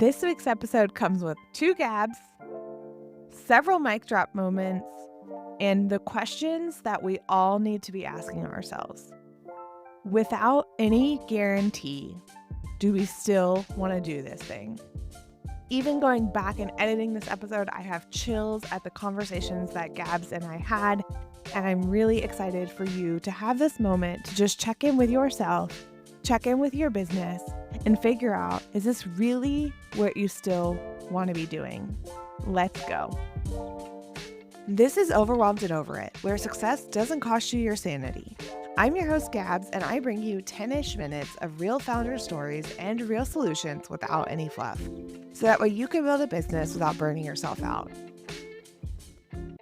This week's episode comes with 2 Gabs, several mic drop moments, and the questions that we all need to be asking ourselves. Without any guarantee, do we still want to do this thing? Even going back and editing this episode, I have chills at the conversations that Gabs and I had, and I'm really excited for you to have this moment to just check in with yourself, check in with your business, and figure out, is this really what you still want to be doing? Let's go. This is Overwhelmed and Over It, where success doesn't cost you your sanity. I'm your host, Gabs, and I bring you 10-ish minutes of real founder stories and real solutions without any fluff, so that way you can build a business without burning yourself out.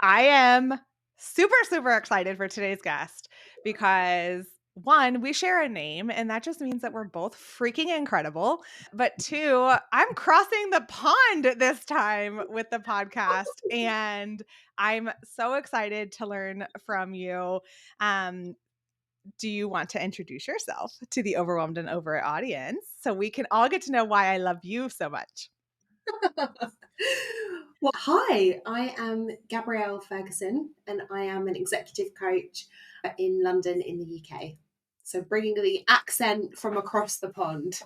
I am super excited for today's guest because 1, we share a name, and that just means that we're both freaking incredible. But 2, I'm crossing the pond this time with the podcast, and I'm so excited to learn from you. Do you want to introduce yourself to the Overwhelmed and Over It audience so we can all get to know why I love you so much? Well, hi, I am Gabrielle Ferguson and I am an executive coach in London in the UK. So bringing the accent from across the pond.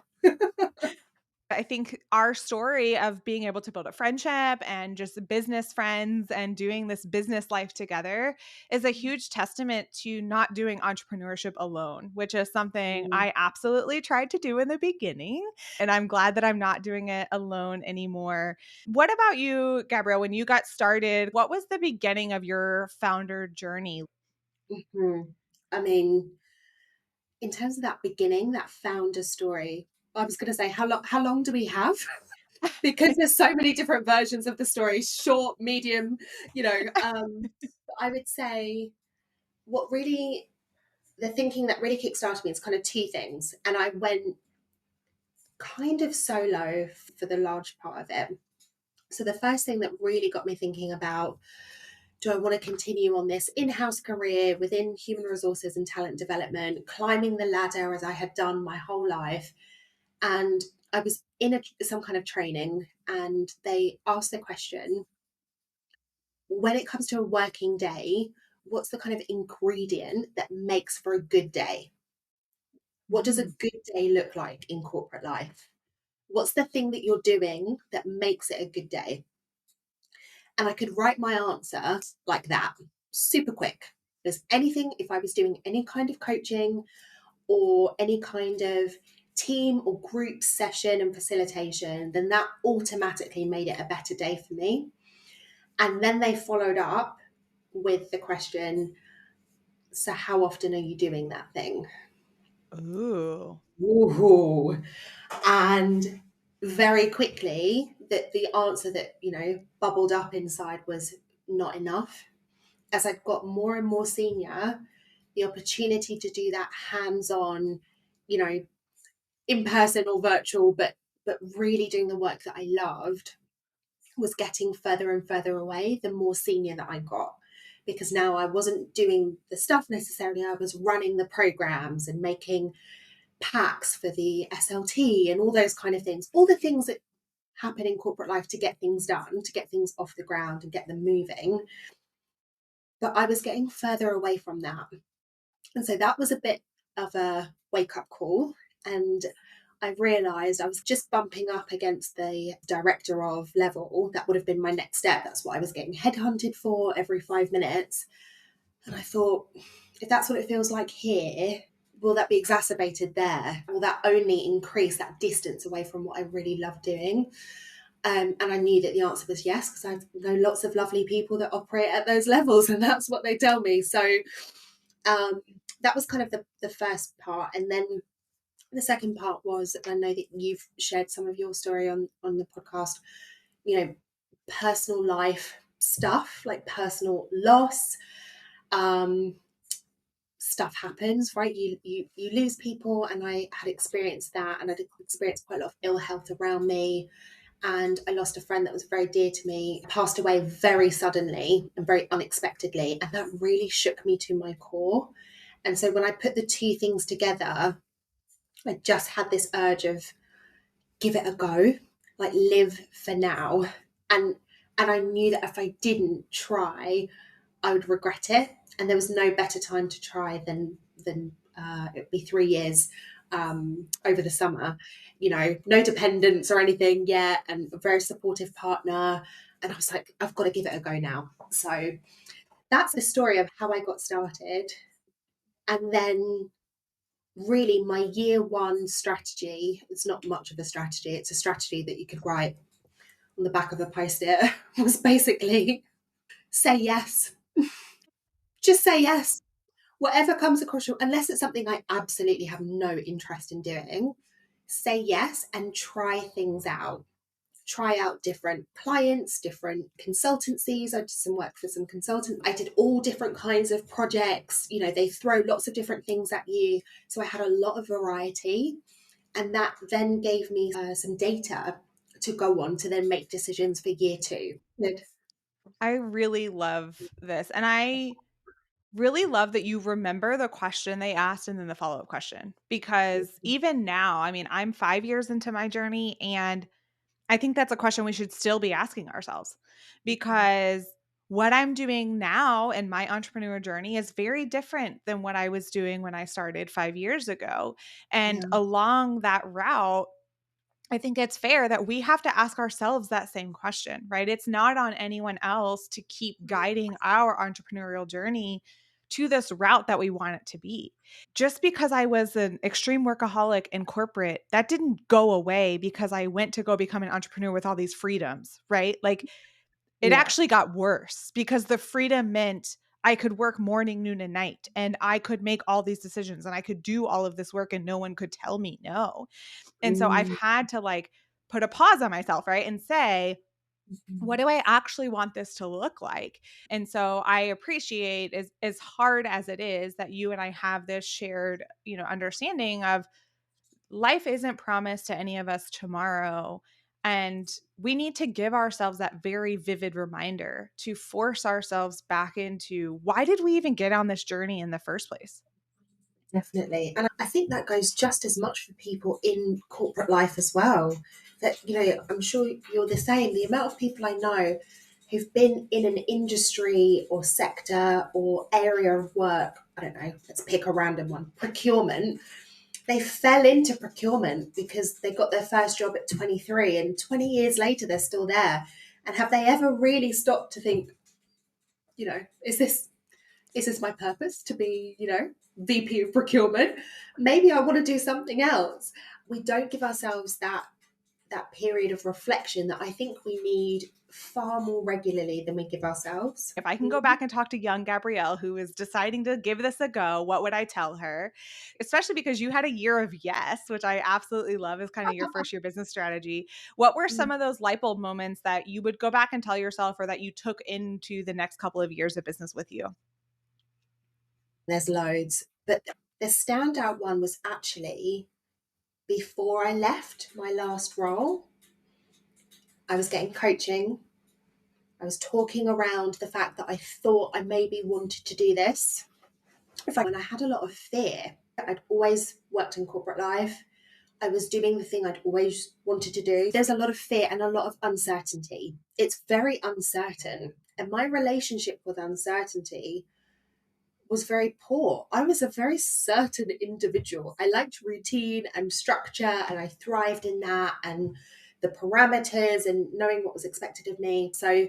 I think our story of being able to build a friendship and just business friends and doing this business life together is a huge testament to not doing entrepreneurship alone, which is something I absolutely tried to do in the beginning. And I'm glad that I'm not doing it alone anymore. What about you, Gabrielle? When you got started, what was the beginning of your founder journey? I mean, in terms of that beginning, that founder story, I was going to say, how long do we have? Because there's so many different versions of the story, short, medium, I would say the thinking that really kickstarted me is kind of 2 things. And I went kind of solo for the large part of it. So the first thing that really got me thinking about, do I want to continue on this in-house career within human resources and talent development, climbing the ladder as I had done my whole life? And I was in some kind of training, and they asked the question, when it comes to a working day, what's the kind of ingredient that makes for a good day? What does a good day look like in corporate life? What's the thing that you're doing that makes it a good day? And I could write my answer like that, super quick. If I was doing any kind of coaching or any kind of team or group session and facilitation, then that automatically made it a better day for me. And then they followed up with the question, so how often are you doing that thing? Ooh. Ooh. And very quickly, the answer that, bubbled up inside was not enough. As I got more and more senior, the opportunity to do that hands-on, in person or virtual, but really doing the work that I loved was getting further and further away the more senior that I got. Because now I wasn't doing the stuff necessarily, I was running the programs and making packs for the SLT and all those kind of things, all the things that happen in corporate life to get things done, to get things off the ground and get them moving. But I was getting further away from that. And so that was a bit of a wake up call. And I realised I was just bumping up against the director of level. That would have been my next step. That's what I was getting headhunted for every 5 minutes. And I thought, if that's what it feels like here, will that be exacerbated there? Will that only increase that distance away from what I really love doing? And I knew that the answer was yes, because I know lots of lovely people that operate at those levels, and that's what they tell me. So that was kind of the first part. And then the second part was, I know that you've shared some of your story on the podcast, personal life stuff, like personal loss. Stuff happens, right? You lose people, and I had experienced that, and I'd experienced quite a lot of ill health around me. And I lost a friend that was very dear to me, passed away very suddenly and very unexpectedly. And that really shook me to my core. And so when I put the 2 things together, I just had this urge of give it a go. like live for now. And I knew that if I didn't try, I would regret it. And there was no better time to try than it'd be 3 years over the summer. You know, no dependents or anything yet, and a very supportive partner. And I was like, I've got to give it a go now. So that's the story of how I got started. And then really my year one strategy, it's not much of a strategy, it's a strategy that you could write on the back of a post-it, was basically say yes. Just say yes. Whatever comes across your, unless it's something I absolutely have no interest in doing, say yes and try things out. Try out different clients, different consultancies. I did some work for some consultants. I did all different kinds of projects. You know, they throw lots of different things at you. So I had a lot of variety. And that then gave me some data to go on to then make decisions for year two. Good. I really love this. And I really love that you remember the question they asked and then the follow-up question, because even now, I mean, I'm 5 years into my journey, and I think that's a question we should still be asking ourselves, because what I'm doing now in my entrepreneur journey is very different than what I was doing when I started 5 years ago. And Yeah. along that route, I think it's fair that we have to ask ourselves that same question, right? It's not on anyone else to keep guiding our entrepreneurial journey to this route that we want it to be. Just because I was an extreme workaholic in corporate, that didn't go away because I went to go become an entrepreneur with all these freedoms, right? Like, it Yeah. actually got worse because the freedom meant I could work morning, noon, and night, and I could make all these decisions, and I could do all of this work, and no one could tell me no. And so I've Mm. had to like put a pause on myself, right? And say, what do I actually want this to look like? And so I appreciate, as hard as it is, that you and I have this shared, understanding of life isn't promised to any of us tomorrow. And we need to give ourselves that very vivid reminder to force ourselves back into, why did we even get on this journey in the first place? Definitely. And I think that goes just as much for people in corporate life as well. That, you know, I'm sure you're the same. The amount of people I know who've been in an industry or sector or area of work, I don't know, let's pick a random one, procurement. They fell into procurement because they got their first job at 23 and 20 years later they're still there. And have they ever really stopped to think, you know, is this my purpose to be, you know, VP of procurement? Maybe I want to do something else. We don't give ourselves that period of reflection that I think we need far more regularly than we give ourselves. If I can go back and talk to young Gabrielle, who is deciding to give this a go, what would I tell her? Especially because you had a year of yes, which I absolutely love as kind of your first year business strategy. What were some of those light bulb moments that you would go back and tell yourself, or that you took into the next couple of years of business with you? There's loads, but the standout one was actually before I left my last role. I was getting coaching. I was talking around the fact that I thought I maybe wanted to do this. And I had a lot of fear. I'd always worked in corporate life. I was doing the thing I'd always wanted to do. There's a lot of fear and a lot of uncertainty. It's very uncertain. And my relationship with uncertainty was very poor. I was a very certain individual. I liked routine and structure, and I thrived in that, and the parameters and knowing what was expected of me. So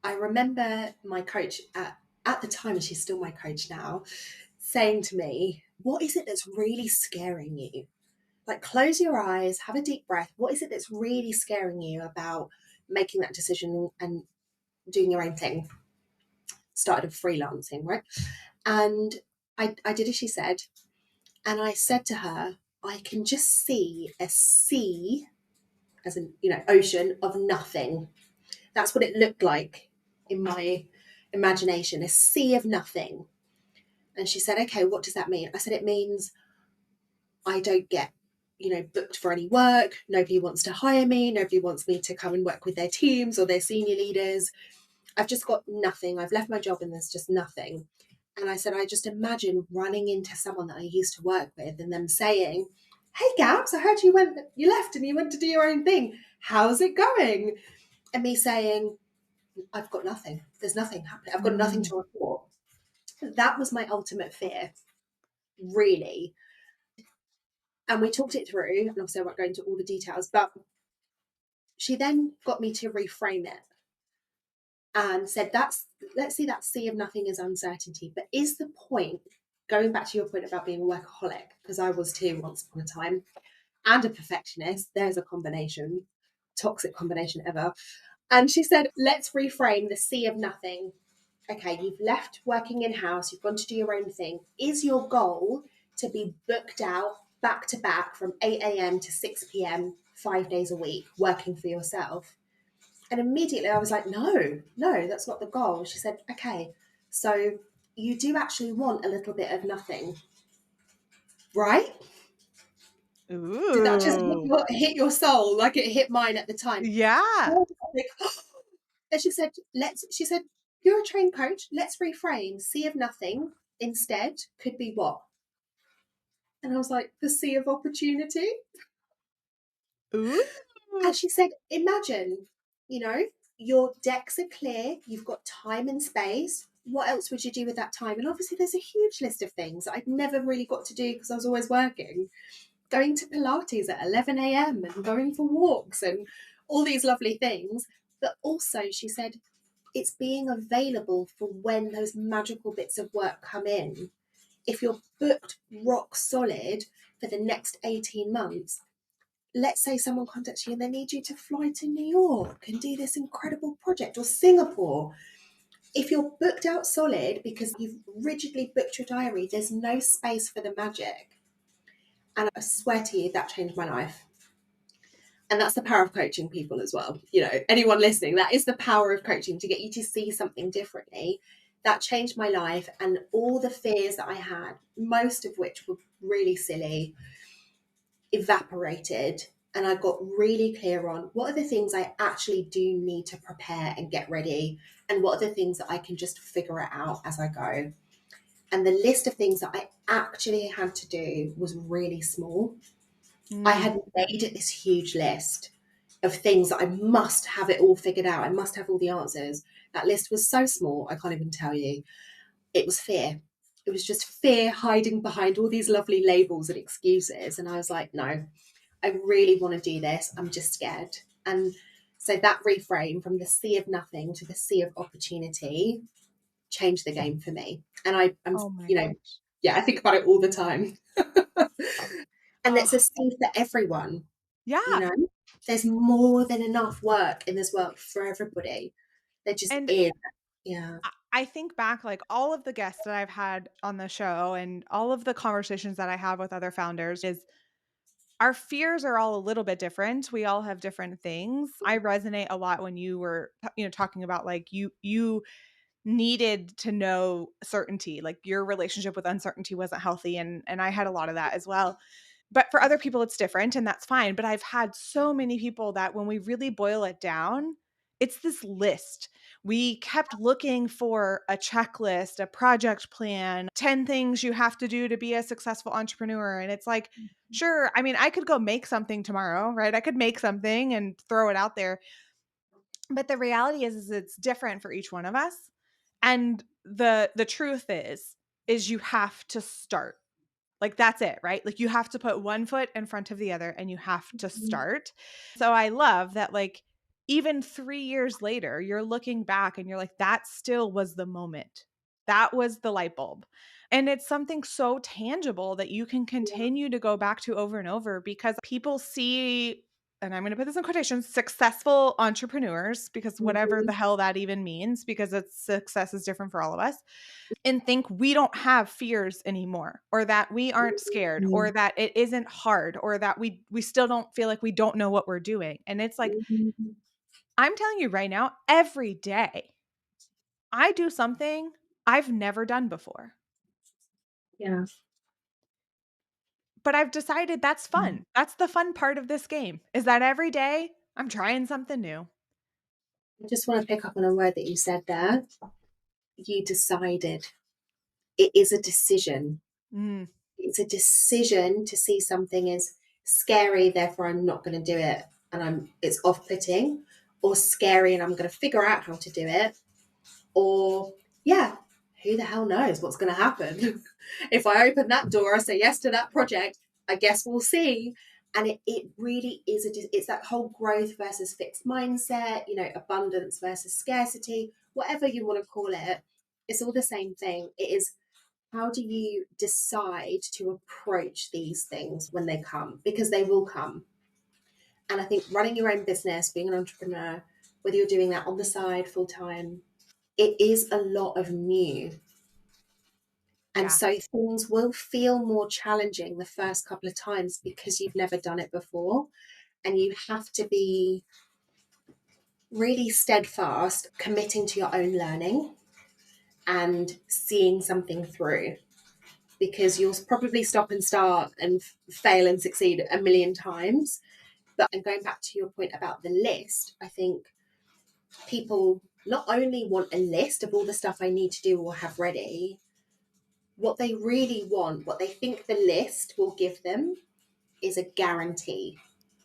I remember my coach at the time, and she's still my coach now, saying to me, what is it that's really scaring you? Like, close your eyes, have a deep breath. What is it that's really scaring you about making that decision and doing your own thing? Started freelancing, right? And I did as she said. And I said to her, I can just see a sea, as in, you know, ocean of nothing. That's what it looked like in my imagination, a sea of nothing. And she said, okay, what does that mean? I said, it means I don't get, you know, booked for any work. Nobody wants to hire me. Nobody wants me to come and work with their teams or their senior leaders. I've just got nothing. I've left my job and there's just nothing. And I said, I just imagine running into someone that I used to work with and them saying, hey Gabs, I heard you left and you went to do your own thing. How's it going? And me saying, I've got nothing. There's nothing happening. I've got nothing Mm. to report. That was my ultimate fear, really. And we talked it through, and obviously I won't go into all the details, but she then got me to reframe it and said, let's see, that sea of nothing is uncertainty. But is the point, going back to your point about being a workaholic, because I was too once upon a time, and a perfectionist, there's a combination, toxic combination ever. And she said, let's reframe the sea of nothing. Okay, you've left working in house, you've gone to do your own thing. Is your goal to be booked out back to back from 8 a.m. to 6 p.m., 5 days a week, working for yourself? And immediately I was like, no, that's not the goal. She said, okay, so you do actually want a little bit of nothing, right? Did that just Ooh. hit your soul like it hit mine at the time? Yeah. And she said, you're a trained coach. Let's reframe. Sea of nothing instead could be what? And I was like, the sea of opportunity. Ooh. And she said, imagine, you know, your decks are clear, you've got time and space. What else would you do with that time? And obviously, there's a huge list of things that I'd never really got to do because I was always working. Going to Pilates at 11 a.m. and going for walks and all these lovely things. But also, she said, it's being available for when those magical bits of work come in. If you're booked rock solid for the next 18 months, let's say someone contacts you and they need you to fly to New York and do this incredible project, or Singapore. If you're booked out solid because you've rigidly booked your diary, there's no space for the magic. And I swear to you, that changed my life. And that's the power of coaching people as well. You know, anyone listening, that is the power of coaching, to get you to see something differently. That changed my life, and all the fears that I had, most of which were really silly, evaporated. And I got really clear on what are the things I actually do need to prepare and get ready, and what are the things that I can just figure it out as I go. And the list of things that I actually had to do was really small. I Mm. had made it this huge list of things that I must have it all figured out. I must have all the answers. That list was so small, I can't even tell you. It was fear. It was just fear hiding behind all these lovely labels and excuses. And I was like, no, I really want to do this. I'm just scared. And so that reframe from the sea of nothing to the sea of opportunity changed the game for me. And I'm, Oh my you know, gosh. yeah, I think about it all the time. And it's Oh, a sea for everyone, you yeah. know? There's more than enough work in this world for everybody. There just And is. Yeah. I think back, like all of the guests that I've had on the show and all of the conversations that I have with other founders is our fears are all a little bit different. We all have different things. I resonate a lot when you were, talking about like you needed to know certainty, like your relationship with uncertainty wasn't healthy, and I had a lot of that as well. But for other people it's different, and that's fine. But I've had so many people that when we really boil it down, it's this list. We kept looking for a checklist, a project plan, 10 things you have to do to be a successful entrepreneur. And it's like, sure, I mean, I could go make something tomorrow, right? I could make something and throw it out there. But the reality is it's different for each one of us. And the truth is you have to start. Like that's it, right? Like you have to put one foot in front of the other and you have to start. So I love that, like, even 3 years later, you're looking back and you're like, that still was the moment. That was the light bulb. And it's something so tangible that you can continue to go back to over and over because people see, and I'm going to put this in quotations, successful entrepreneurs, because whatever Mhm. the hell that even means, because it's success is different for all of us, and think we don't have fears anymore, or that we aren't scared, or that it isn't hard, or that we still don't feel like we don't know what we're doing. And it's like, Mhm. I'm telling you right now, every day I do something I've never done before. Yeah. But I've decided that's fun. That's the fun part of this game, is that every day I'm trying something new. I just want to pick up on a word that you said there. You decided. It is a decision. Mm, It's a decision to see something as scary, therefore I'm not going to do it and it's off-putting, or scary and I'm going to figure out how to do it, or yeah, who the hell knows what's going to happen? If I open that door, I say yes to that project, I guess we'll see. And it really is it's that whole growth versus fixed mindset, abundance versus scarcity, whatever you want to call it. It's all the same thing. It is, how do you decide to approach these things when they come? Because they will come. And I think running your own business, being an entrepreneur, whether you're doing that on the side, full time, it is a lot of new. And Yeah. so things will feel more challenging the first couple of times because you've never done it before. And you have to be really steadfast, committing to your own learning and seeing something through, because you'll probably stop and start and fail and succeed a million times. But, and going back to your point about the list, I think people not only want a list of all the stuff I need to do or have ready, what they really want, what they think the list will give them, is a guarantee.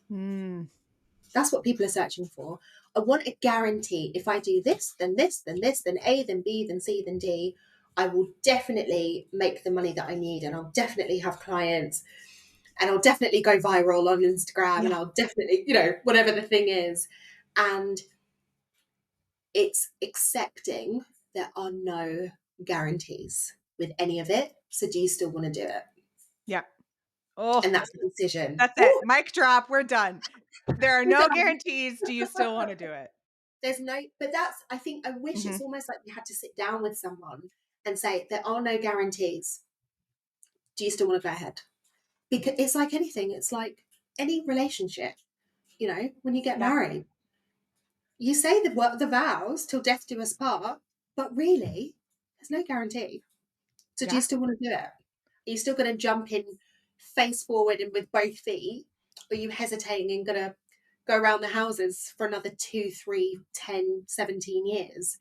That's what people are searching for. I want a guarantee. If I do this, then this, then this, then A, then B, then C, then D, I will definitely make the money that I need, and I'll definitely have clients, and I'll definitely go viral on Instagram, and I'll definitely, whatever the thing is. And it's accepting there are no guarantees with any of it. So do you still want to do it? Yeah. Oh, And that's the decision. that's it. Mic drop. We're done. There are no guarantees. Do you still want to do it? There's no, but I think, I wish it's almost like you had to sit down with someone and say, there are no guarantees. Do you still want to go ahead? Because it's like anything. It's like any relationship, when you get married, you say the vows till death do us part, but really there's no guarantee. So do you still want to do it? Are you still going to jump in face forward and with both feet? Or are you hesitating and going to go around the houses for another 2, 3, 10, 17 years?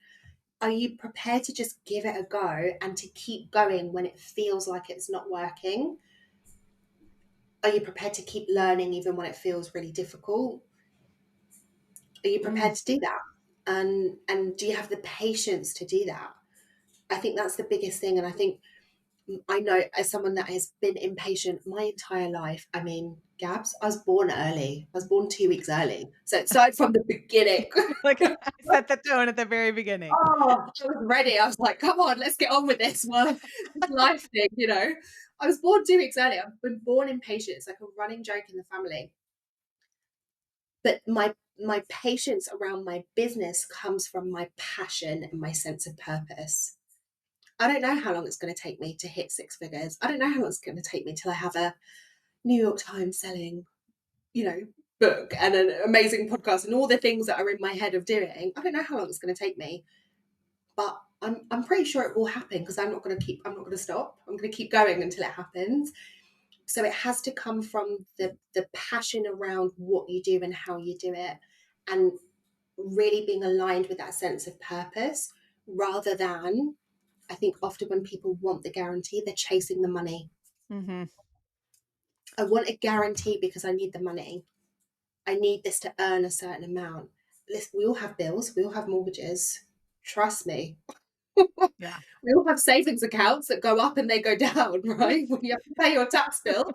Are you prepared to just give it a go and to keep going when it feels like it's not working? Are you prepared to keep learning even when it feels really difficult? Are you prepared to do that? And do you have the patience to do that? I think that's the biggest thing. And I know, as someone that has been impatient my entire life, I mean, Gabs, I was born early. I was born 2 weeks early. So it started from the beginning. Like, I set the tone at the very beginning. Oh, I was ready. I was like, come on, let's get on with this one. This life thing, I was born 2 weeks early. I've been born impatient. It's like a running joke in the family. But my patience around my business comes from my passion and my sense of purpose. I don't know how long it's going to take me to hit 6 figures. I don't know how long it's going to take me till I have a New York Times selling, book and an amazing podcast and all the things that are in my head of doing. I don't know how long it's going to take me, but I'm pretty sure it will happen, because I'm not going to stop. I'm going to keep going until it happens. So it has to come from the passion around what you do and how you do it, and really being aligned with that sense of purpose, rather than, I think often when people want the guarantee, they're chasing the money. I want a guarantee because I need the money. I need this to earn a certain amount. Listen, we all have bills. We all have mortgages. Trust me. Yeah. We all have savings accounts that go up and they go down, right? When you have to pay your tax bill,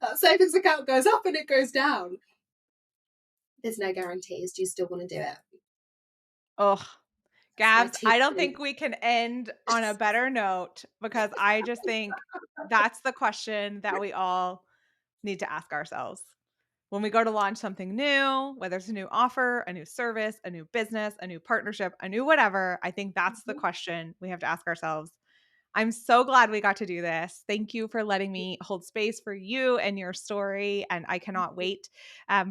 that savings account goes up and it goes down. There's no guarantees. Do you still want to do it? Oh, Gabs, Two I don't cents. think we can end on a better note, because I just think that's the question that we all need to ask ourselves. When we go to launch something new, whether it's a new offer, a new service, a new business, a new partnership, a new whatever, I think that's the question we have to ask ourselves. I'm so glad we got to do this. Thank you for letting me hold space for you and your story. And I cannot wait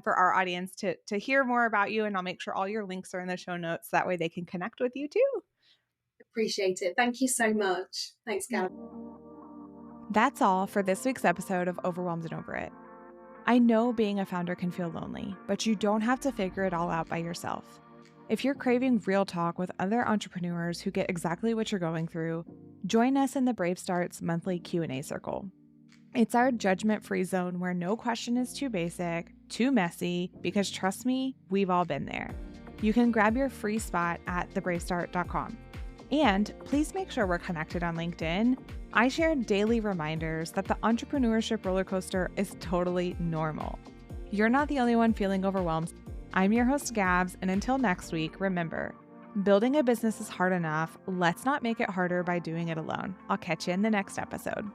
for our audience to hear more about you. And I'll make sure all your links are in the show notes. That way they can connect with you too. Appreciate it. Thank you so much. Thanks, Gab. That's all for this week's episode of Overwhelmed and Over It. I know being a founder can feel lonely, but you don't have to figure it all out by yourself. If you're craving real talk with other entrepreneurs who get exactly what you're going through, join us in the Brave Starts monthly Q&A circle. It's our judgment-free zone where no question is too basic, too messy, because trust me, we've all been there. You can grab your free spot at thebravestart.com. And please make sure we're connected on LinkedIn. I share daily reminders that the entrepreneurship roller coaster is totally normal. You're not the only one feeling overwhelmed. I'm your host, Gabs, and until next week, remember, building a business is hard enough. Let's not make it harder by doing it alone. I'll catch you in the next episode.